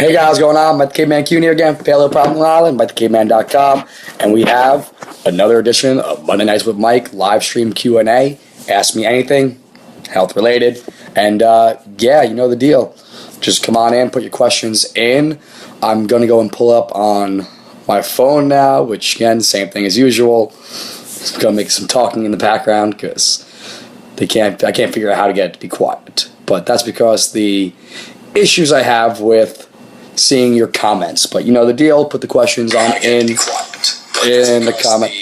Hey guys, what's going on? I'm at the Caveman Q here again, Paleo Problem Island, by thecaveman.com, and we have another edition of Monday Nights with Mike, live stream Q&A. Ask me anything, health related, and yeah, you know the deal. Just come on in, put your questions in. I'm going to go and pull up on my phone now, which again, same thing as usual. It's going to make some talking in the background because I can't figure out how to get it to be quiet. But that's because the issues I have with seeing your comments. But you know the deal, put the questions on in the comment.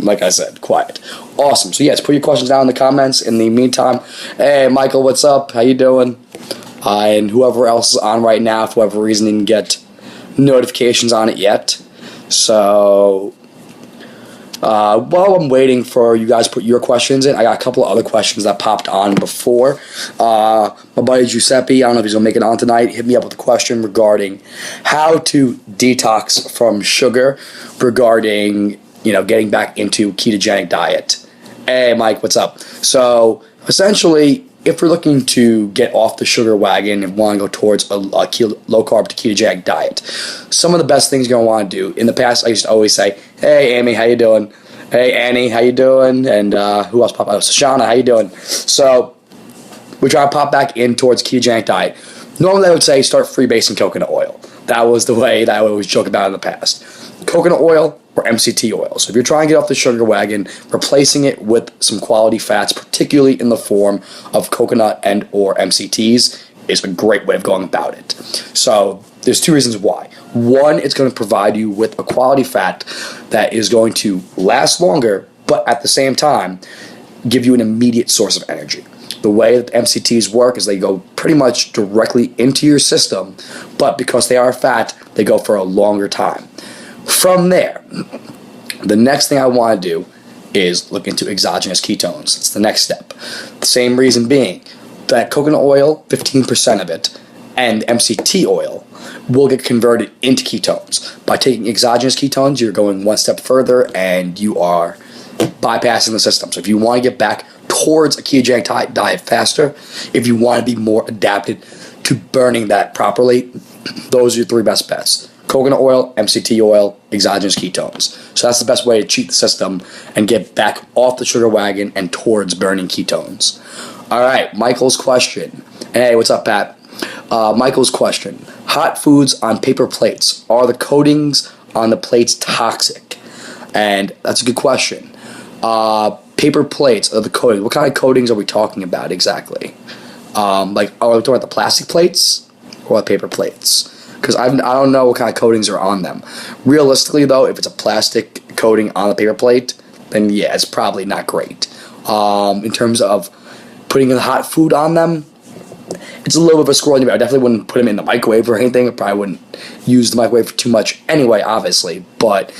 Like I said, quiet. Awesome. So yes, put your questions down in the comments. In the meantime, hey Michael, what's up? How you doing? And whoever else is on right now, for whatever reason, didn't get notifications on it yet. So while I'm waiting for you guys to put your questions in, I got a couple of other questions that popped on before. My buddy Giuseppe, I don't know if he's going to make it on tonight, hit me up with a question regarding how to detox from sugar, regarding, you know, getting back into ketogenic diet. Hey Mike, what's up? So essentially, if we're looking to get off the sugar wagon and want to go towards a low-carb to ketogenic diet, some of the best things you're going to want to do. In the past, I used to always say, hey, Amy, how you doing? Hey, Annie, how you doing? And who else popped out? Shoshana, how you doing? So we try to pop back in towards ketogenic diet. Normally, I would say start freebasing coconut oil. That was the way that I always joke about in the past. Coconut oil or MCT oil. So if you're trying to get off the sugar wagon, replacing it with some quality fats, particularly in the form of coconut and or MCTs, is a great way of going about it. So there's two reasons why. One, it's going to provide you with a quality fat that is going to last longer, but at the same time, give you an immediate source of energy. The way that MCTs work is they go pretty much directly into your system, but because they are fat, they go for a longer time. From there, the next thing I want to do is look into exogenous ketones. It's the next step. The same reason being that coconut oil, 15% of it, and MCT oil will get converted into ketones. By taking exogenous ketones, you're going one step further and you are bypassing the system. So if you want to get back towards a ketogenic diet faster, if you want to be more adapted to burning that properly, those are your three best bets. Coconut oil, MCT oil, exogenous ketones. So that's the best way to cheat the system and get back off the sugar wagon and towards burning ketones. All right, Michael's question. Hey, what's up, Pat? Michael's question. Hot foods on paper plates. Are the coatings on the plates toxic? And that's a good question. Paper plates, are the coatings. What kind of coatings are we talking about exactly? Like, are we talking about the plastic plates or the paper plates? Because I don't know what kind of coatings are on them. Realistically, though, if it's a plastic coating on the paper plate, then yeah, it's probably not great. In terms of putting the hot food on them, it's a little bit of a squirrel. I definitely wouldn't put them in the microwave or anything. I probably wouldn't use the microwave too much anyway, obviously. But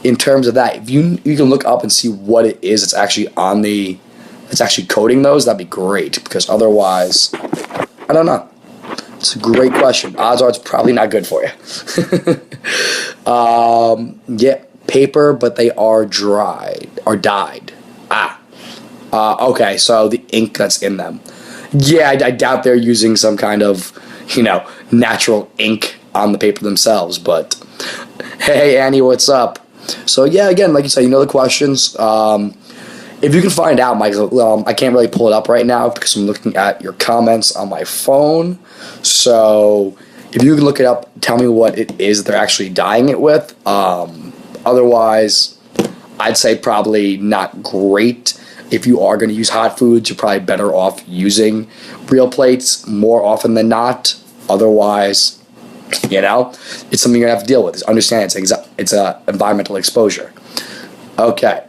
in terms of that, if you can look up and see what it is that's actually on the, that's actually coating those, that'd be great. Because otherwise, I don't know. It's a great question. Odds are it's probably not good for you. Yeah, paper, but they are dried or dyed. Okay, so the ink that's in them. Yeah, I doubt they're using some kind of, you know, natural ink on the paper themselves. But hey, Annie, what's up? So yeah, again, like you said, you know the questions. If you can find out, Michael, I can't really pull it up right now because I'm looking at your comments on my phone. So if you can look it up, tell me what it is that they're actually dyeing it with. Otherwise, I'd say probably not great. If you are going to use hot foods, you're probably better off using real plates more often than not. Otherwise, you know, it's something you're going to have to deal with. Just understand it's a environmental exposure. Okay.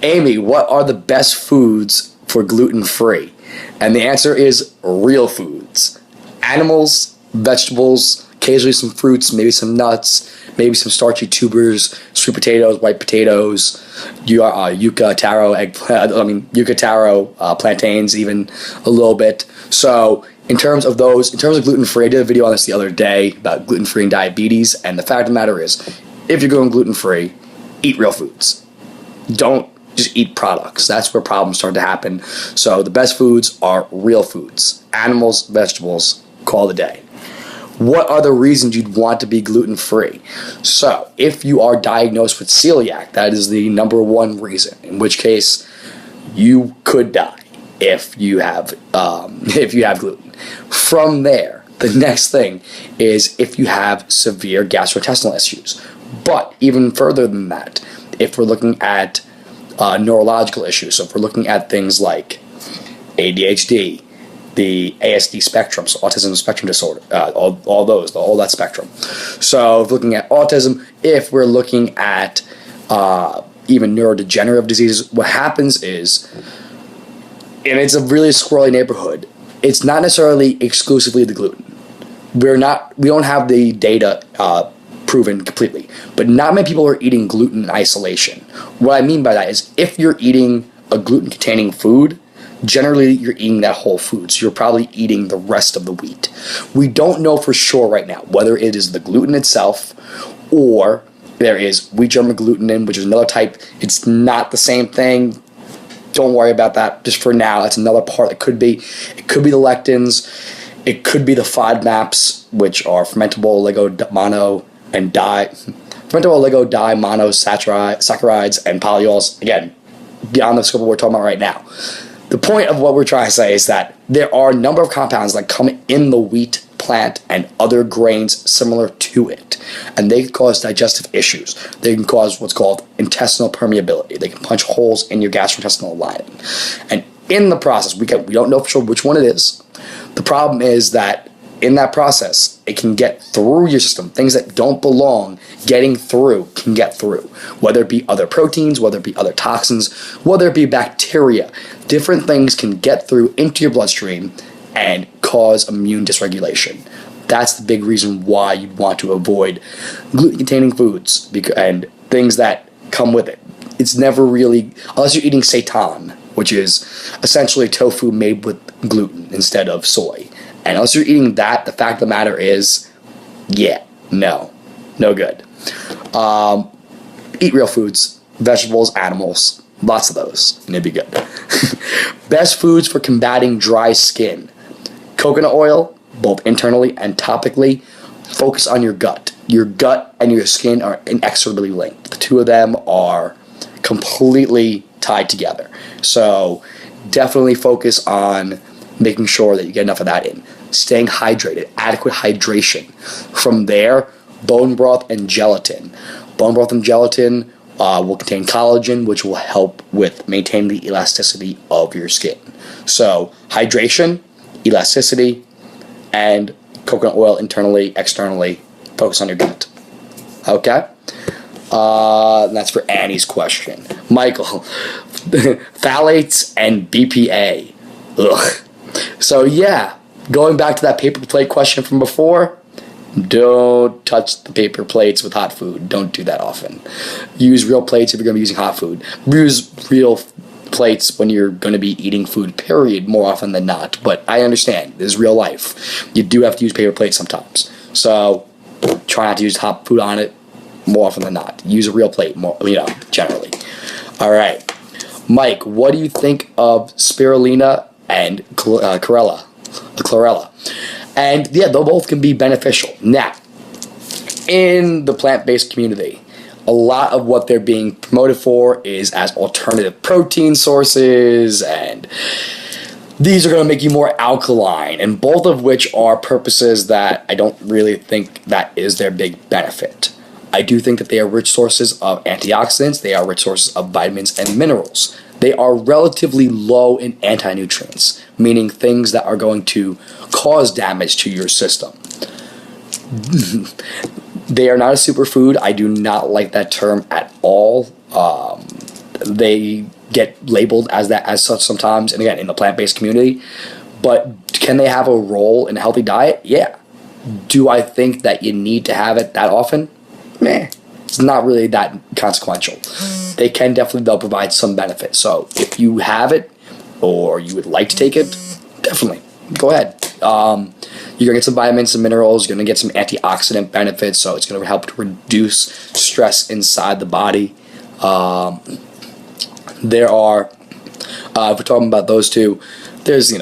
Amy, what are the best foods for gluten-free? And the answer is real foods. Animals, vegetables, occasionally some fruits, maybe some nuts, maybe some starchy tubers, sweet potatoes, white potatoes, yucca, taro, plantains, even a little bit. So in terms of those, in terms of gluten-free, I did a video on this the other day about gluten-free and diabetes, and the fact of the matter is, if you're going gluten-free, eat real foods. Don't just eat products. That's where problems start to happen. So the best foods are real foods. Animals, vegetables, call it a day. What are the reasons you'd want to be gluten-free? So, if you are diagnosed with celiac, that is the number one reason, in which case you could die if you have gluten. From there, the next thing is if you have severe gastrointestinal issues. But even further than that, if we're looking at neurological issues, so if we're looking at things like ADHD, the ASD spectrum, so autism spectrum disorder, all that spectrum. So if looking at autism, if we're looking at even neurodegenerative diseases, what happens is, and it's a really squirrely neighborhood, it's not necessarily exclusively the gluten. We don't have the data proven completely, but not many people are eating gluten in isolation. What I mean by that is if you're eating a gluten-containing food, generally you're eating that whole food, so you're probably eating the rest of the wheat. We don't know for sure right now whether it is the gluten itself or there is wheat germ agglutinin, which is another type. It's not the same thing. Don't worry about that just for now. That's another part. It could be the lectins. It could be the FODMAPs, which are fermentable monosaccharides and polyols. Again, beyond the scope of what we're talking about right now. The point of what we're trying to say is that there are a number of compounds that come in the wheat plant and other grains similar to it, and they can cause digestive issues. They can cause what's called intestinal permeability. They can punch holes in your gastrointestinal lining, and in the process, we don't know for sure which one it is. The problem is that in that process, it can get through your system. Things that don't belong getting through can get through. Whether it be other proteins, whether it be other toxins, whether it be bacteria. Different things can get through into your bloodstream and cause immune dysregulation. That's the big reason why you'd want to avoid gluten-containing foods and things that come with it. It's never really, unless you're eating seitan, which is essentially tofu made with gluten instead of soy. And unless you're eating that, the fact of the matter is, no good. Eat real foods, vegetables, animals, lots of those, and it'd be good. Best foods for combating dry skin. Coconut oil, both internally and topically. Focus on your gut. Your gut and your skin are inexorably linked. The two of them are completely tied together. So definitely focus on making sure that you get enough of that in. Staying hydrated, adequate hydration. From there, bone broth and gelatin. Bone broth and gelatin will contain collagen, which will help with maintaining the elasticity of your skin. So, hydration, elasticity, and coconut oil internally, externally. Focus on your gut. Okay? That's for Annie's question. Michael, phthalates and BPA. Ugh. So yeah, going back to that paper plate question from before, don't touch the paper plates with hot food. Don't do that often. Use real plates if you're going to be using hot food. Use real plates when you're going to be eating food, period, more often than not. But I understand, this is real life. You do have to use paper plates sometimes. So try not to use hot food on it more often than not. Use a real plate, generally. All right. Mike, what do you think of spirulina and chlorella? And yeah, they both can be beneficial. Now, in the plant-based community, a lot of what they're being promoted for is as alternative protein sources, and these are going to make you more alkaline, and both of which are purposes that I don't really think that is their big benefit. I do think that they are rich sources of antioxidants, they are rich sources of vitamins and minerals. They are relatively low in anti-nutrients, meaning things that are going to cause damage to your system. They are not a superfood. I do not like that term at all. They get labeled as such sometimes, and again, in the plant-based community. But can they have a role in a healthy diet? Yeah. Do I think that you need to have it that often? Meh. It's not really that consequential. They can definitely, they'll provide some benefit. So if you have it or you would like to take it, definitely go ahead. You're going to get some vitamins and minerals. You're going to get some antioxidant benefits. So it's going to help to reduce stress inside the body. There are, if we're talking about those two, there's,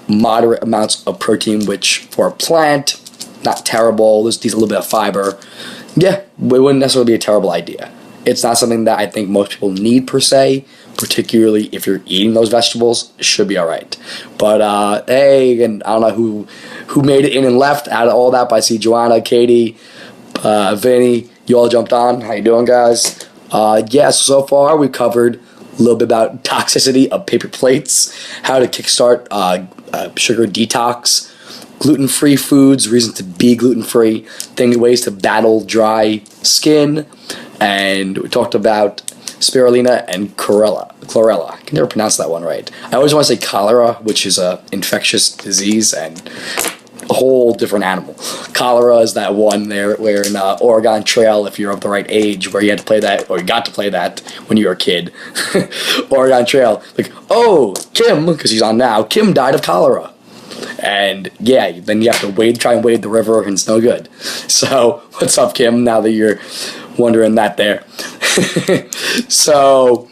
moderate amounts of protein, which for a plant, not terrible. There's a little bit of fiber. Yeah, it wouldn't necessarily be a terrible idea. It's not something that I think most people need per se, particularly if you're eating those vegetables. It should be all right. But hey, and I don't know who made it in and left out of all that, but I see Joanna, Katie, Vinny, you all jumped on. How you doing, guys? So far we've covered a little bit about toxicity of paper plates, how to kickstart sugar detox, gluten-free foods, reasons to be gluten-free, ways to battle dry skin, and we talked about spirulina and chlorella. I can never pronounce that one right. I always want to say cholera, which is a infectious disease and a whole different animal. Cholera is that one there where in Oregon Trail, if you're of the right age, where you had to play that, or you got to play that when you were a kid. Oregon Trail, like, oh, Kim, because he's on now, Kim died of cholera. And yeah, then you have to try and wade the river, and it's no good. So, what's up, Kim, now that you're wondering that there? So,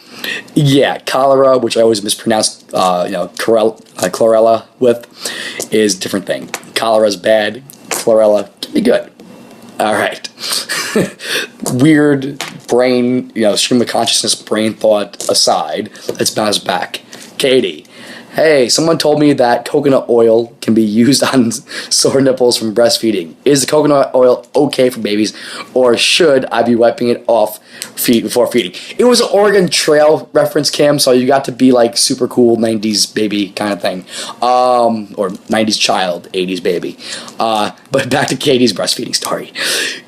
yeah, cholera, which I always mispronounce, chlorella with, is a different thing. Cholera is bad, chlorella can be good. All right. Weird brain, stream of consciousness, brain thought aside, let's bounce back. Katie. Hey, someone told me that coconut oil can be used on sore nipples from breastfeeding. Is the coconut oil okay for babies, or should I be wiping it off before feeding? It was an Oregon Trail reference, Cam, so you got to be like super cool 90s baby kind of thing. Or 90s child, 80s baby. But back to Katie's breastfeeding story.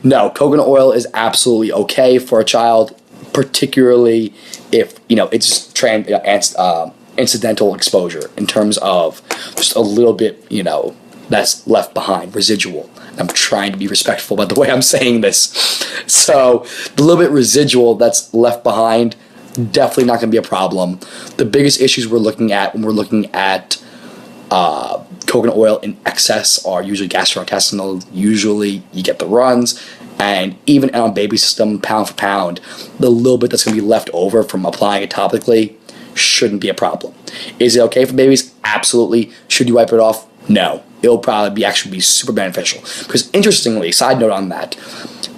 No, coconut oil is absolutely okay for a child, particularly if, it's incidental exposure in terms of just a little bit, that's left behind, residual. I'm trying to be respectful about the way I'm saying this. So the little bit residual that's left behind, definitely not going to be a problem. The biggest issues we're looking at when we're looking at coconut oil in excess are usually gastrointestinal. Usually you get the runs, and even on baby system, pound for pound, the little bit that's going to be left over from applying it topically shouldn't be a problem. Is it okay for babies? Absolutely. Should you wipe it off? No. It'll probably actually be super beneficial. Because interestingly, side note on that,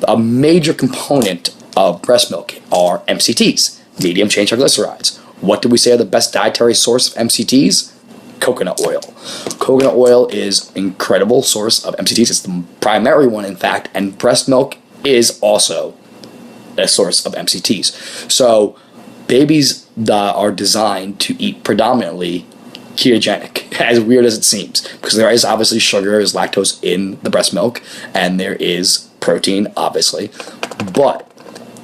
a major component of breast milk are MCTs, medium chain triglycerides. What do we say are the best dietary source of MCTs? Coconut oil. Coconut oil is an incredible source of MCTs. It's the primary one, in fact, and breast milk is also a source of MCTs. So babies are designed to eat predominantly ketogenic, as weird as it seems, because there is obviously sugar, there's lactose in the breast milk, and there is protein, obviously, but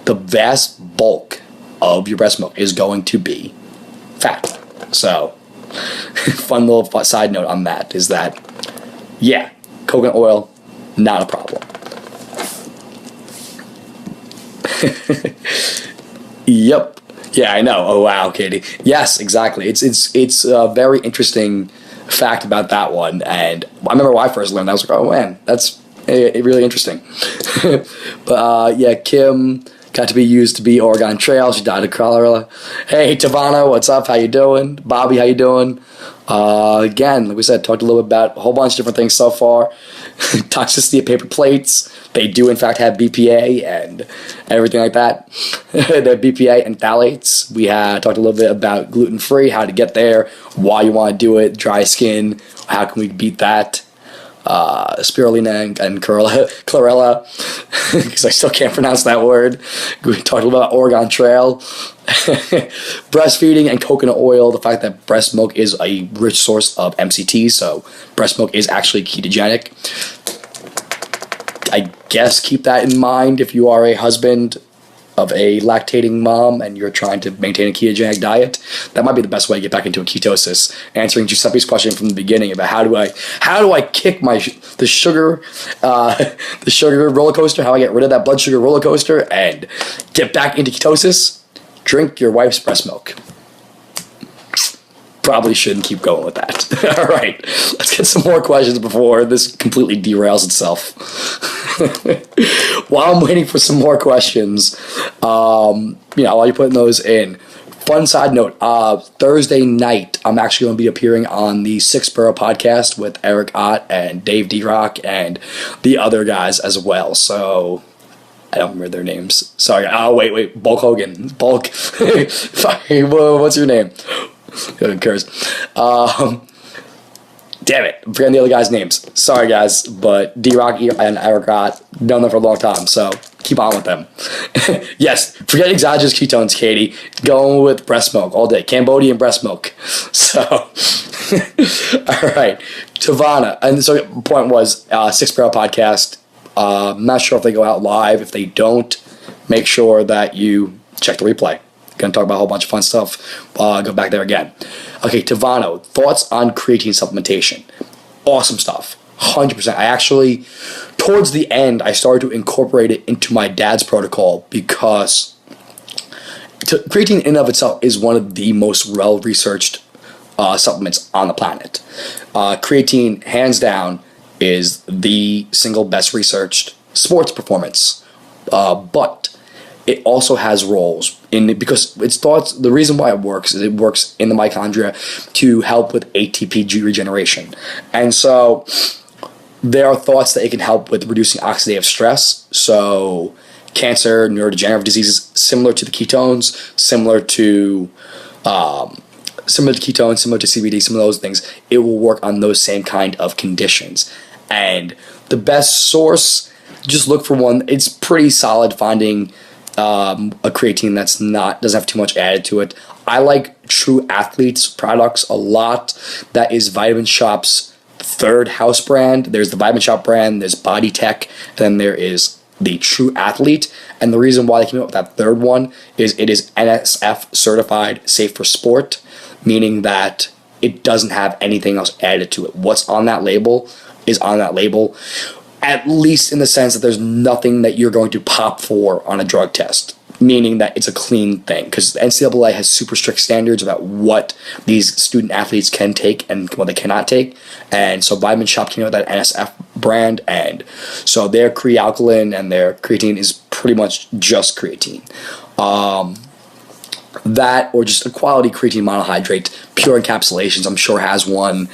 the vast bulk of your breast milk is going to be fat. So, fun little side note on that is that, yeah, coconut oil, not a problem. Yep. Yeah, I know. Oh, wow, Katie. Yes, exactly. It's a very interesting fact about that one. And I remember when I first learned that, I was like, oh, man, that's really interesting. But, yeah, Kim got to be used to be Oregon Trail. She died of cholera. Hey, Tavana, what's up? How you doing? Bobby, how you doing? Again, like we said, talked a little bit about a whole bunch of different things so far. Toxicity of paper plates. They do, in fact, have BPA and everything like that. They're BPA and phthalates. We talked a little bit about gluten-free, how to get there, why you want to do it, dry skin, how can we beat that. Spirulina and chlorella, because I still can't pronounce that word. We talked about Oregon Trail, breastfeeding and coconut oil, the fact that breast milk is a rich source of MCT, so breast milk is actually ketogenic. I guess keep that in mind if you are a husband of a lactating mom and you're trying to maintain a ketogenic diet. That might be the best way to get back into a ketosis. Answering Giuseppe's question from the beginning about how do I kick the sugar roller coaster, how I get rid of that blood sugar roller coaster and get back into ketosis? Drink your wife's breast milk. Probably shouldn't keep going with that. All right, let's get some more questions before this completely derails itself. While I'm waiting for some more questions, while you're putting those in, Fun side note, Thursday night, I'm actually going to be appearing on the Six Borough podcast with Eric Ott and Dave D-Rock and the other guys as well. So, I don't remember their names. Sorry. Oh, wait. Bulk Hogan. Bulk. What's your name? Who cares? Damn it. I'm forgetting the other guys' names. Sorry, guys. But D-Rock and Eric Ott, known them for a long time. So, keep on with them. Yes, forget exogenous ketones, Katie. Going with breast milk all day. Cambodian breast milk. So, all right. Tavana. And so, the point was, Six Barrel Podcast. I'm not sure if they go out live. If they don't, make sure that you check the replay. Going to talk about a whole bunch of fun stuff. Go back there again. Okay, Tavano, thoughts on creatine supplementation. Awesome stuff. 100%. I actually, towards the end, I started to incorporate it into my dad's protocol because creatine in and of itself is one of the most well-researched supplements on the planet. Creatine, hands down, is the single best researched sports performance. But it also has roles in it because it's thought the reason why it works is it works in the mitochondria to help with ATP regeneration. And so there are thoughts that it can help with reducing oxidative stress. So cancer, neurodegenerative diseases, similar to the ketones, similar to ketones, similar to CBD, some of those things, it will work on those same kind of conditions. And the best source, just look for one. It's pretty solid finding a creatine that's doesn't have too much added to it. I like True Athletes products a lot. That is Vitamin Shopp's third house brand. There's the Vitamin Shop brand, there's Body Tech, and then there is the True Athlete. And the reason why they came up with that third one is it is NSF certified safe for sport, meaning that it doesn't have anything else added to it. What's on that label is on that label, at least in the sense that there's nothing that you're going to pop for on a drug test, meaning that it's a clean thing, because the NCAA has super strict standards about what these student athletes can take and what they cannot take. And so Vitamin Shop came out with that NSF brand, and so their crealkaline and their creatine is pretty much just creatine. That or just a quality creatine monohydrate, Pure Encapsulations, I'm sure has one,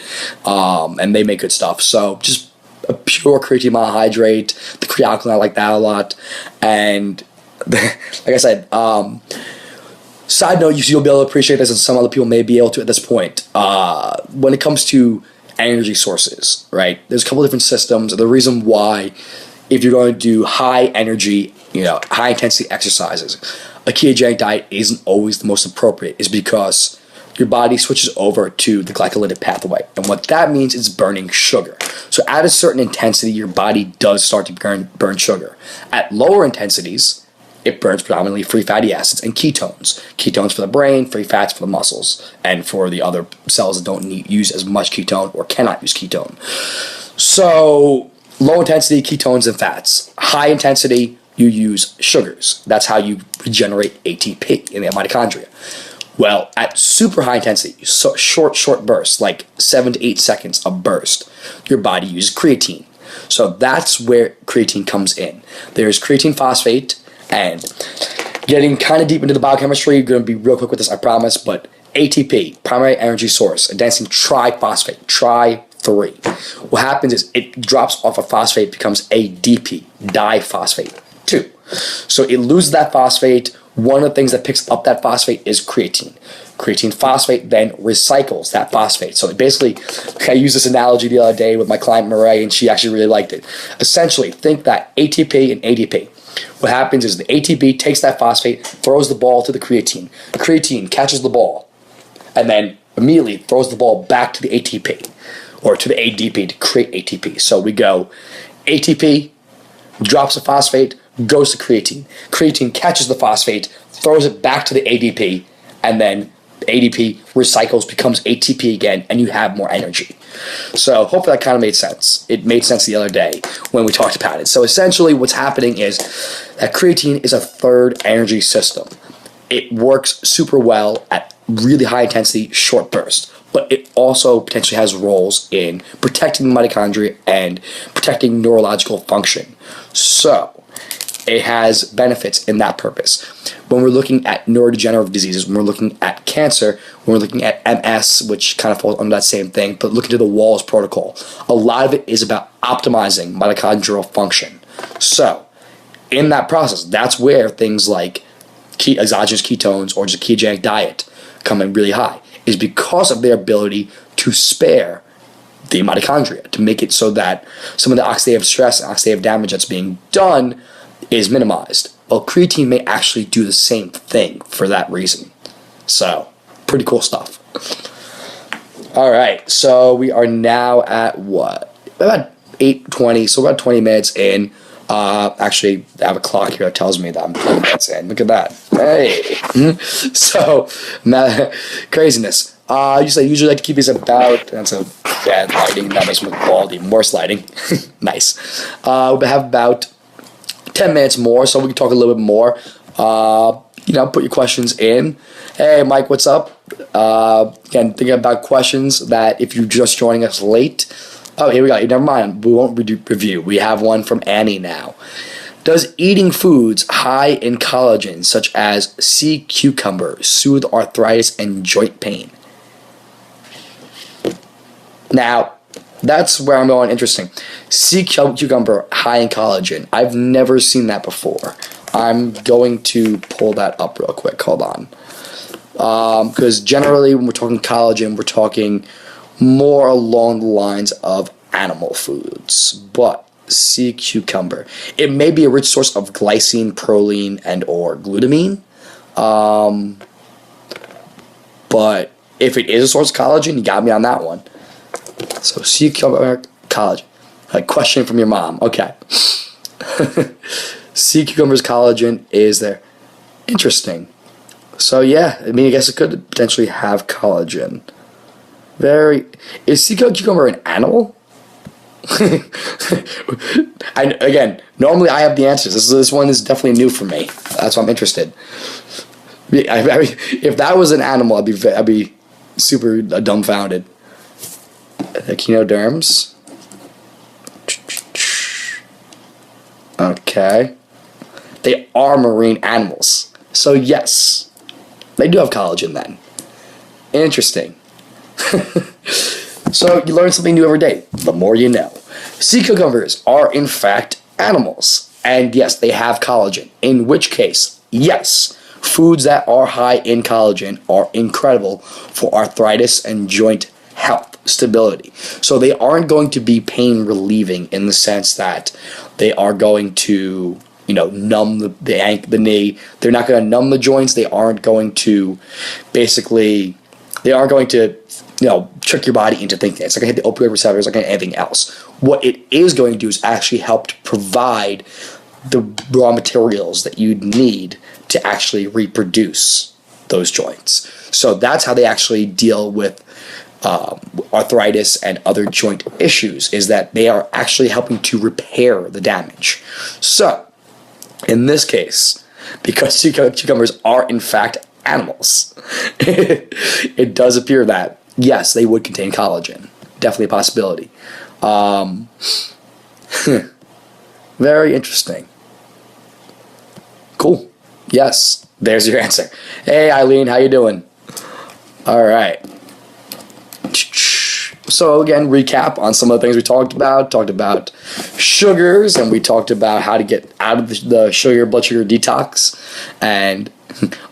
and they make good stuff. So just a pure creatine monohydrate, the crealkaline, I like that a lot. And like I said, side note, you'll be able to appreciate this, and some other people may be able to at this point. When it comes to energy sources, right? There's a couple different systems. The reason why, if you're going to do high energy, high intensity exercises, a ketogenic diet isn't always the most appropriate is because your body switches over to the glycolytic pathway. And what that means is burning sugar. So at a certain intensity, your body does start to burn sugar. At lower intensities, it burns predominantly free fatty acids and ketones. Ketones for the brain, free fats for the muscles, and for the other cells that don't use as much ketone or cannot use ketone. So low intensity, ketones and fats. High intensity, you use sugars. That's how you regenerate ATP in the mitochondria. Well, at super high intensity, so short bursts, like 7 to 8 seconds a burst, your body uses creatine. So that's where creatine comes in. There's creatine phosphate, and getting kind of deep into the biochemistry, you're going to be real quick with this, I promise, but ATP, primary energy source, adenosine triphosphate, Tri3. What happens is it drops off a phosphate, becomes ADP, diphosphate 2. So it loses that phosphate. One of the things that picks up that phosphate is creatine. Creatine phosphate then recycles that phosphate. So basically, I used this analogy the other day with my client Marae, and she actually really liked it. Essentially, think that ATP and ADP. What happens is the ATP takes that phosphate, throws the ball to the creatine. Creatine catches the ball, and then immediately throws the ball back to the ATP, or to the ADP to create ATP. So we go ATP, drops the phosphate, goes to creatine. Creatine catches the phosphate, throws it back to the ADP, and then ADP recycles, becomes ATP again, and you have more energy. So hopefully that kind of made sense. It made sense the other day when we talked about it. So essentially what's happening is that creatine is a third energy system. It works super well at really high intensity, short bursts, but it also potentially has roles in protecting the mitochondria and protecting neurological function. So it has benefits in that purpose. When we're looking at neurodegenerative diseases, when we're looking at cancer, when we're looking at MS, which kind of falls under that same thing, but look into the Walls protocol. A lot of it is about optimizing mitochondrial function. So, in that process, that's where things like exogenous ketones or just a ketogenic diet come in really high, is because of their ability to spare the mitochondria, to make it so that some of the oxidative stress and oxidative damage that's being done is minimized. Well, creatine may actually do the same thing for that reason. So, pretty cool stuff. All right, so we are now at what? About 8:20, so about 20 minutes in. Actually, I have a clock here that tells me that I'm 20 minutes in. Look at that. Hey. So, craziness. I usually like to keep these about, that's a bad lighting, that makes my quality worse lighting. Nice. We have about 10 minutes more, so we can talk a little bit more. Put your questions in. Hey, Mike, what's up? Again, thinking about questions that if you're just joining us late. Oh, here we go. Never mind. We won't review. We have one from Annie now. Does eating foods high in collagen, such as sea cucumber, soothe arthritis and joint pain? Now, that's where I'm going interesting. Sea cucumber high in collagen. I've never seen that before. I'm going to pull that up real quick. Hold on. Because generally when we're talking collagen, we're talking more along the lines of animal foods. But sea cucumber, it may be a rich source of glycine, proline, and or glutamine. But if it is a source of collagen, you got me on that one. So sea cucumber, collagen. A question from your mom. Okay. Sea cucumber's collagen is there. Interesting. So yeah, I guess it could potentially have collagen. Is sea cucumber an animal? And again, normally I have the answers. This one is definitely new for me. That's why I'm interested. If that was an animal, I'd be super dumbfounded. Echinoderms. Okay. They are marine animals. So yes, they do have collagen then. Interesting. So you learn something new every day. The more you know. Sea cucumbers are in fact animals. And yes, they have collagen. In which case, yes, foods that are high in collagen are incredible for arthritis and joint health, stability. So they aren't going to be pain relieving in the sense that they are going to, numb the knee. They're not going to numb the joints. They aren't going to trick your body into thinking. It's not going to hit the opioid receptors, like anything else. What it is going to do is actually help to provide the raw materials that you need to actually reproduce those joints. So that's how they actually deal with arthritis and other joint issues, is that they are actually helping to repair the damage. So, in this case, because cucumbers are in fact animals, it does appear that, yes, they would contain collagen. Definitely a possibility. Very interesting. Cool. Yes, there's your answer. Hey, Eileen, how you doing? All right. So again, recap on some of the things we talked about. Talked about sugars, and we talked about how to get out of the blood sugar detox. And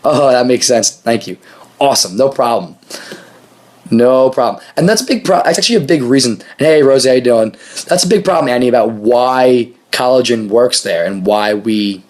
oh, that makes sense. Thank you. Awesome. No problem. No problem. And that's a big problem. That's actually a big reason. And hey, Rosie, how you doing? That's a big problem, Annie, about why collagen works there and why we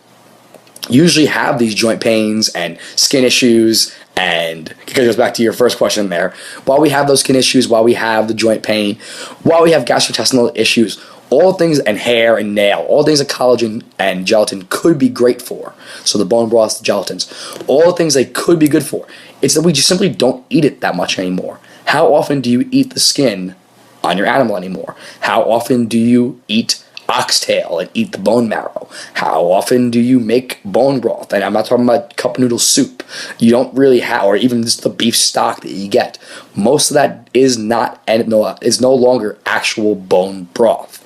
usually have these joint pains and skin issues. And it goes back to your first question there. While we have those skin issues, while we have the joint pain, while we have gastrointestinal issues, all things, and hair and nail, all things that collagen and gelatin could be great for. So the bone broths, the gelatins, all the things they could be good for. It's that we just simply don't eat it that much anymore. How often do you eat the skin on your animal anymore? How often do you eat oxtail and eat the bone marrow? How often do you make bone broth? And I'm not talking about cup noodle soup. You don't really have, or even just the beef stock that you get. Most of that is no longer actual bone broth.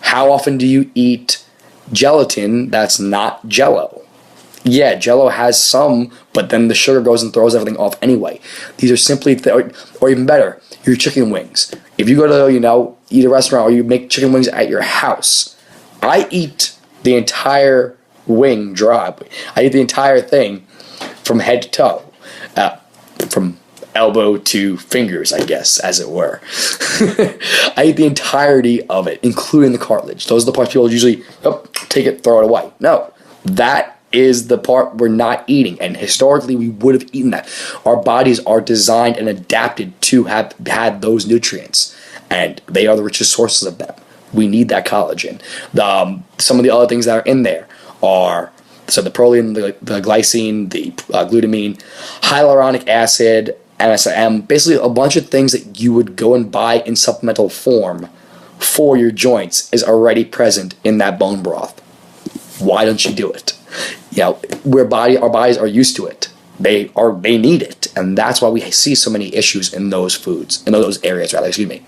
How often do you eat gelatin that's not Jello. Yeah, Jello has some, but then the sugar goes and throws everything off anyway. These are simply, or even better, your chicken wings. If you go to, eat a restaurant or you make chicken wings at your house, I eat the entire wing dry. I eat the entire thing from head to toe, from elbow to fingers, I guess, as it were. I eat the entirety of it, including the cartilage. Those are the parts people usually take it, throw it away. No, that is the part we're not eating, and historically we would have eaten that. Our bodies are designed and adapted to have had those nutrients, and they are the richest sources of them. We need that collagen. Some of the other things that are in there are the proline, the glycine, the glutamine, hyaluronic acid, MSM, basically a bunch of things that you would go and buy in supplemental form for your joints is already present in that bone broth. Why don't you do it? Our bodies are used to it. They need it, and that's why we see so many issues in those foods, in those areas, rather. Excuse me.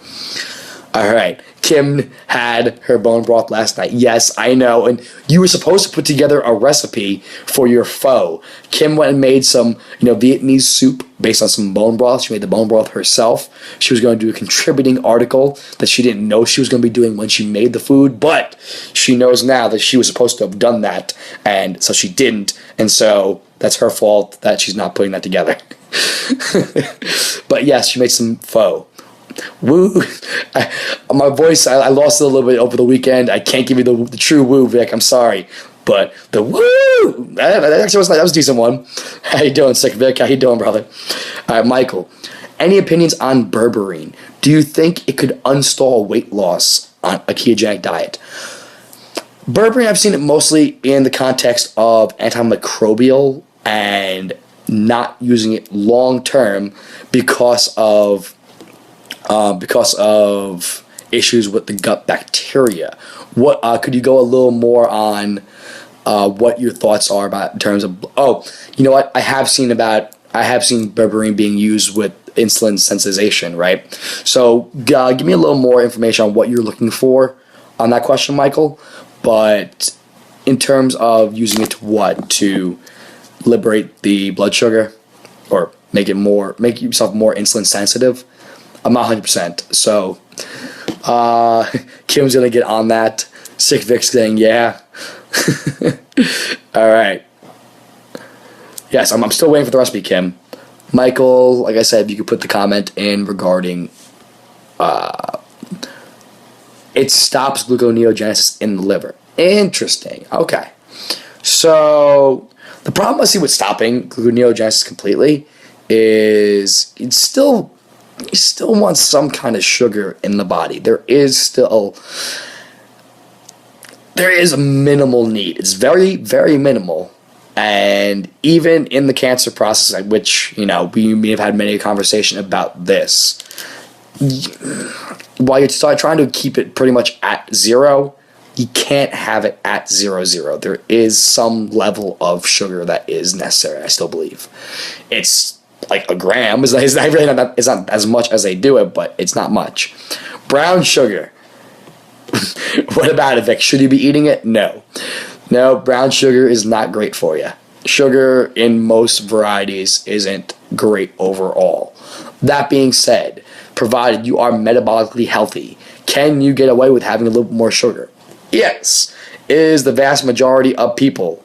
All right, Kim had her bone broth last night. Yes, I know, and you were supposed to put together a recipe for your pho. Kim went and made some, Vietnamese soup based on some bone broth. She made the bone broth herself. She was going to do a contributing article that she didn't know she was going to be doing when she made the food, but she knows now that she was supposed to have done that, and so she didn't, and so that's her fault that she's not putting that together. But yes, she made some pho. Woo! My voice, I lost it a little bit over the weekend. I can't give you the true woo, Vic. I'm sorry. But the woo! That actually was nice. That was a decent one. How you doing, Sick Vic? How you doing, brother? All right, Michael. Any opinions on berberine? Do you think it could unstall weight loss on a ketogenic diet? Berberine, I've seen it mostly in the context of antimicrobial and not using it long term because of issues with the gut bacteria. What could you go a little more on what your thoughts are about in terms of? Oh, you know what? I have seen berberine being used with insulin sensitization, right? So give me a little more information on what you're looking for on that question, Michael. But in terms of using it to liberate the blood sugar or make yourself more insulin sensitive. I'm not 100%. So, Kim's going to get on that. Sick Vic's saying, yeah. All right. Yes, I'm still waiting for the recipe, Kim. Michael, like I said, you could put the comment in regarding it stops gluconeogenesis in the liver. Interesting. Okay. So, the problem I see with stopping gluconeogenesis completely is you still want some kind of sugar in the body. There is a minimal need. It's very, very minimal. And even in the cancer process, which, we may have had many a conversation about this, while you're trying to keep it pretty much at zero, you can't have it at 0.00. There is some level of sugar that is necessary, I still believe. It's like a gram. It's not as much as they do it, but it's not much. Brown sugar. What about it, Vic? Should you be eating it? No. No, brown sugar is not great for you. Sugar in most varieties isn't great overall. That being said, provided you are metabolically healthy, can you get away with having a little bit more sugar? Yes. Is the vast majority of people,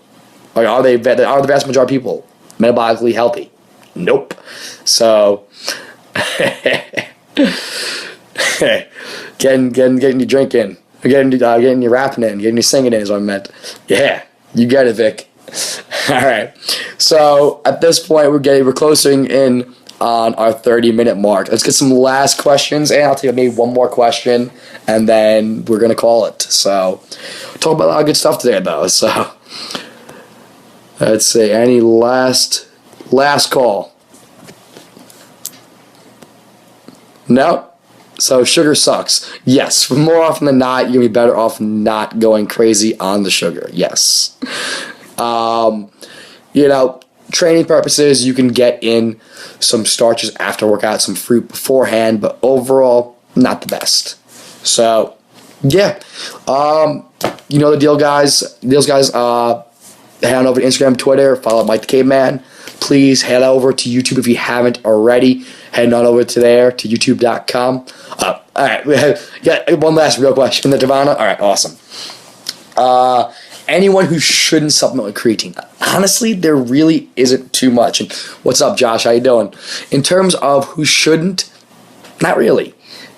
or are the vast majority of people metabolically healthy? Nope. So, getting your drink in, getting your rapping in, getting your singing in is what I meant. Yeah, you get it, Vic. All right. So at this point, we're closing in on our 30-minute mark. Let's get some last questions, and I'll take maybe one more question, and then we're gonna call it. So, talk about a lot of good stuff today, though. So, let's see. Any last call? No? So sugar sucks. Yes, more often than not, you're going to be better off not going crazy on the sugar. Yes. Training purposes, you can get in some starches after workout, some fruit beforehand, but overall, not the best. So, yeah. you know the deal, guys. Head on over to Instagram, Twitter, follow Mike the Caveman. Please head over to YouTube if you haven't already. Head on over to there, to youtube.com. All right, we got one last real question, Devana. All right, awesome. Anyone who shouldn't supplement with creatine? Honestly, there really isn't too much. And what's up, Josh? How you doing? In terms of who shouldn't, not really.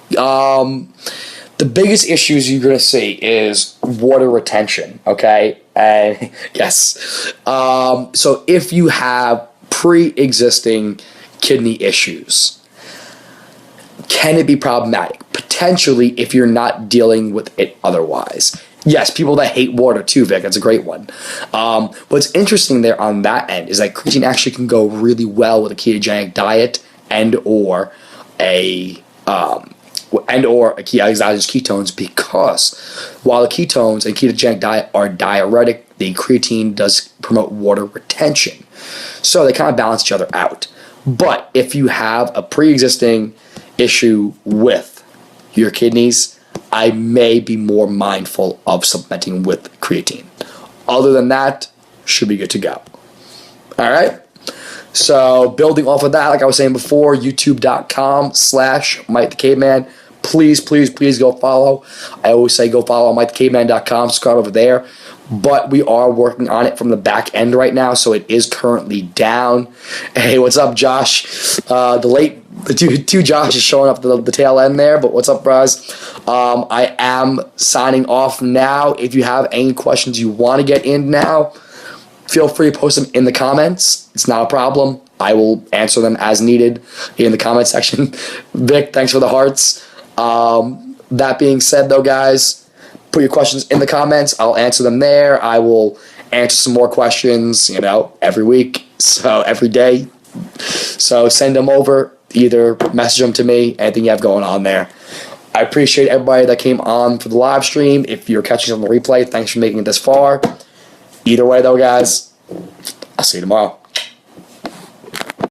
The biggest issues you're going to see is water retention, okay? And yes. So if you have pre-existing kidney issues, can it be problematic? Potentially, if you're not dealing with it otherwise. Yes, people that hate water too, Vic. That's a great one. What's interesting there on that end is that creatine actually can go really well with a ketogenic diet and or a exogenous ketones, because while the ketones and ketogenic diet are diuretic, the creatine does promote water retention. So they kind of balance each other out. But if you have a pre-existing issue with your kidneys, I may be more mindful of supplementing with creatine. Other than that, should be good to go. All right? So building off of that, like I was saying before, youtube.com/Mike the Caveman. Please go follow. I always say go follow MikeTheCaveman.com, subscribe over there. But we are working on it from the back end right now, so it is currently down. Hey, what's up, Josh? The two Josh is showing up the tail end there, but what's up, bros? I am signing off now. If you have any questions you want to get in now, feel free to post them in the comments. It's not a problem. I will answer them as needed in the comment section. Vic, thanks for the hearts. That being said, though, guys, put your questions in the comments. I'll answer them there. I will answer some more questions, every week, so every day. So send them over. Either message them to me, anything you have going on there. I appreciate everybody that came on for the live stream. If you're catching on the replay, thanks for making it this far. Either way, though, guys, I'll see you tomorrow.